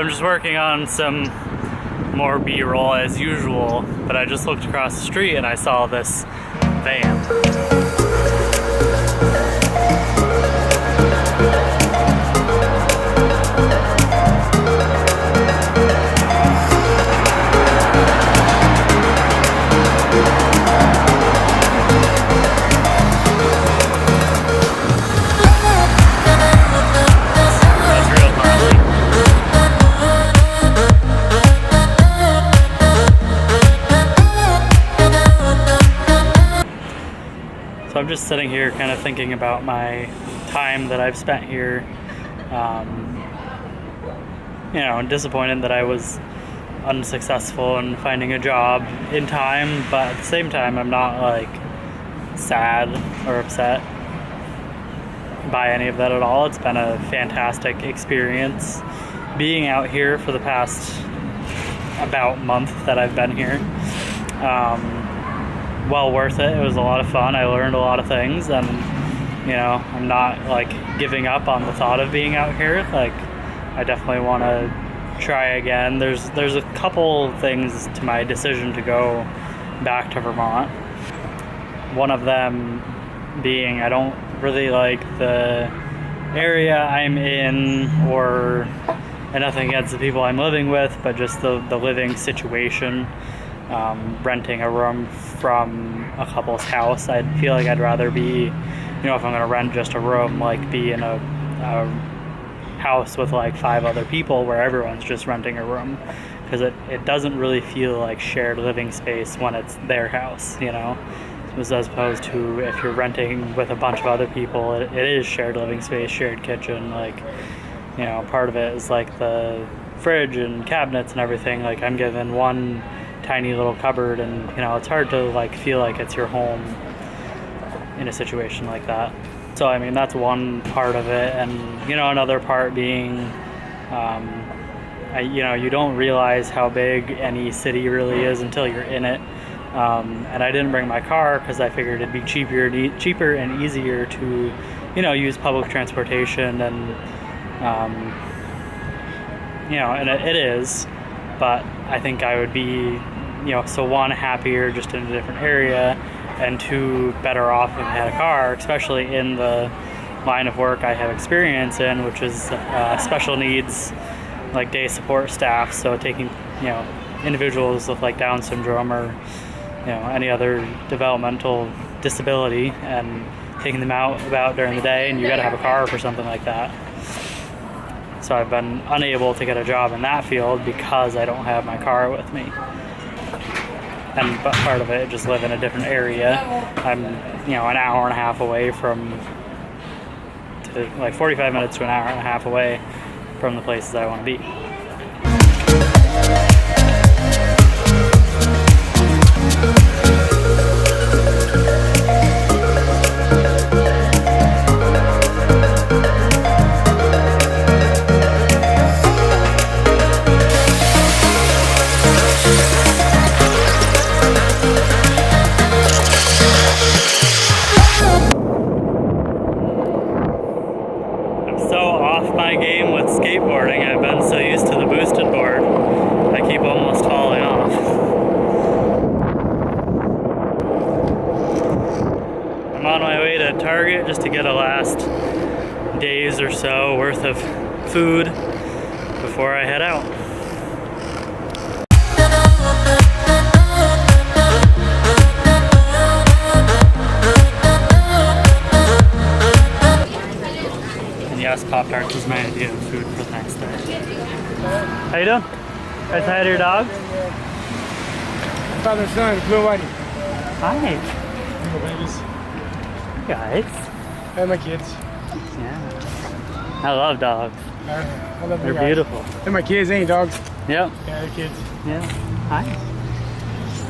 I'm just working on some more B-roll as usual, but I just looked across the street and I saw this van. So I'm just sitting here kind of thinking about my time that I've spent here, you know, and disappointed that I was unsuccessful in finding a job in time, but at the same time I'm not like sad or upset by any of that at all. It's been a fantastic experience being out here for the past about month that I've been here. Well worth it. It was a lot of fun. I learned a lot of things, and you know, I'm not like giving up on the thought of being out here. Like, I definitely want to try again. There's a couple things to my decision to go back to Vermont. One of them being I don't really like the area I'm in, and nothing against the people I'm living with, but just the living situation. Renting a room from a couple's house, I feel like I'd rather be, you know, if I'm going to rent just a room, like be in a house with like 5 other people where everyone's just renting a room, because it doesn't really feel like shared living space when it's their house, you know, as opposed to if you're renting with a bunch of other people, it is shared living space, shared kitchen, like, you know, part of it is like the fridge and cabinets and everything. Like, I'm given one tiny little cupboard, and you know, it's hard to like feel like it's your home in a situation like that. So I mean, that's one part of it, and you know, another part being you know, you don't realize how big any city really is until you're in it. And I didn't bring my car because I figured it'd be cheaper and easier to, you know, use public transportation, and you know, and it is, but I think I would be, you know, so one, happier just in a different area, and 2, better off if I had a car, especially in the line of work I have experience in, which is special needs, like day support staff. So taking, you know, individuals with like Down syndrome or, you know, any other developmental disability, and taking them out about during the day, and you got to have a car for something like that. So I've been unable to get a job in that field because I don't have my car with me. But part of it, just live in a different area. I'm, you know, an hour and a half away like 45 minutes to an hour and a half away from the places I want to be. My game with skateboarding, I've been so used to the boosted board, I keep almost falling off. I'm on my way to Target just to get a last days or so worth of food before I head out. Yes, Pop-Tarts is my idea of food for the next day. How you doing? Guys, hi to your dog? Father and son, blue and white. Hi. Little babies. Guys. And my kids. Yeah. I love dogs. I love They're beautiful. They're my kids, ain't dogs? Yep. Yeah, they're kids. Yeah. Hi.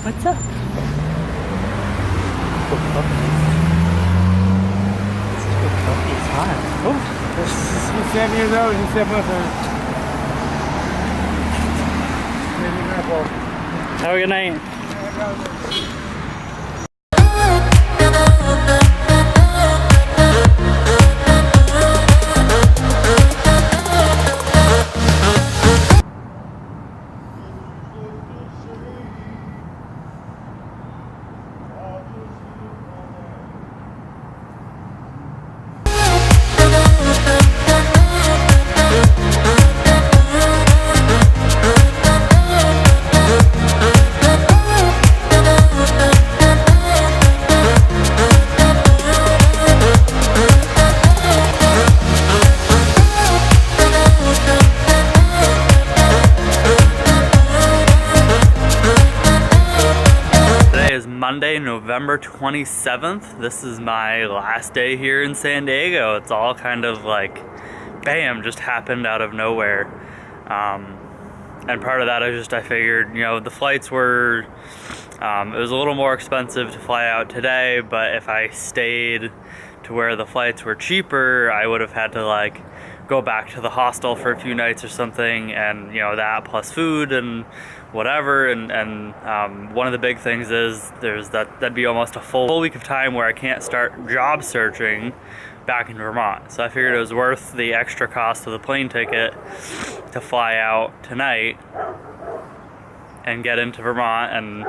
What's up? Good puppies. Good puppies. Hi. Oh. He's 7 years old, he's 7 months old. Have a good night. Monday, November 27th. This is my last day here in San Diego. It's all kind of like, bam, just happened out of nowhere. And part of that is just, I figured, you know, the flights were, it was a little more expensive to fly out today, but if I stayed to where the flights were cheaper, I would have had to like go back to the hostel for a few nights or something, and you know, that plus food and whatever, and one of the big things is that'd be almost a full week of time where I can't start job searching back in Vermont. So I figured it was worth the extra cost of the plane ticket to fly out tonight and get into Vermont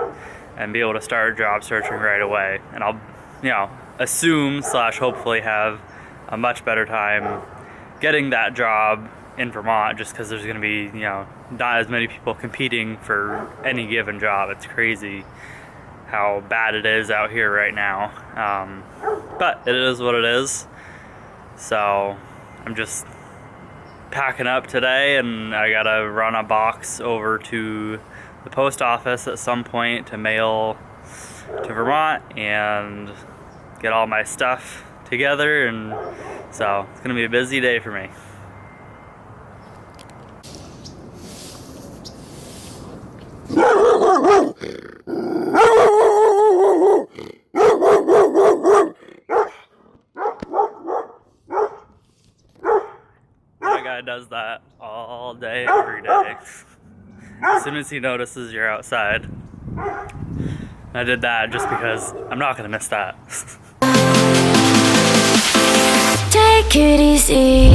and be able to start job searching right away. And I'll, you know, assume / hopefully have a much better time getting that job in Vermont, just because there's going to be, you know, not as many people competing for any given job. It's crazy how bad it is out here right now, but it is what it is. So I'm just packing up today, and I gotta run a box over to the post office at some point to mail to Vermont and get all my stuff together, and so it's gonna be a busy day for me. My guy does that all day, every day. As soon as he notices you're outside. I did that just because I'm not gonna miss that. Take it easy.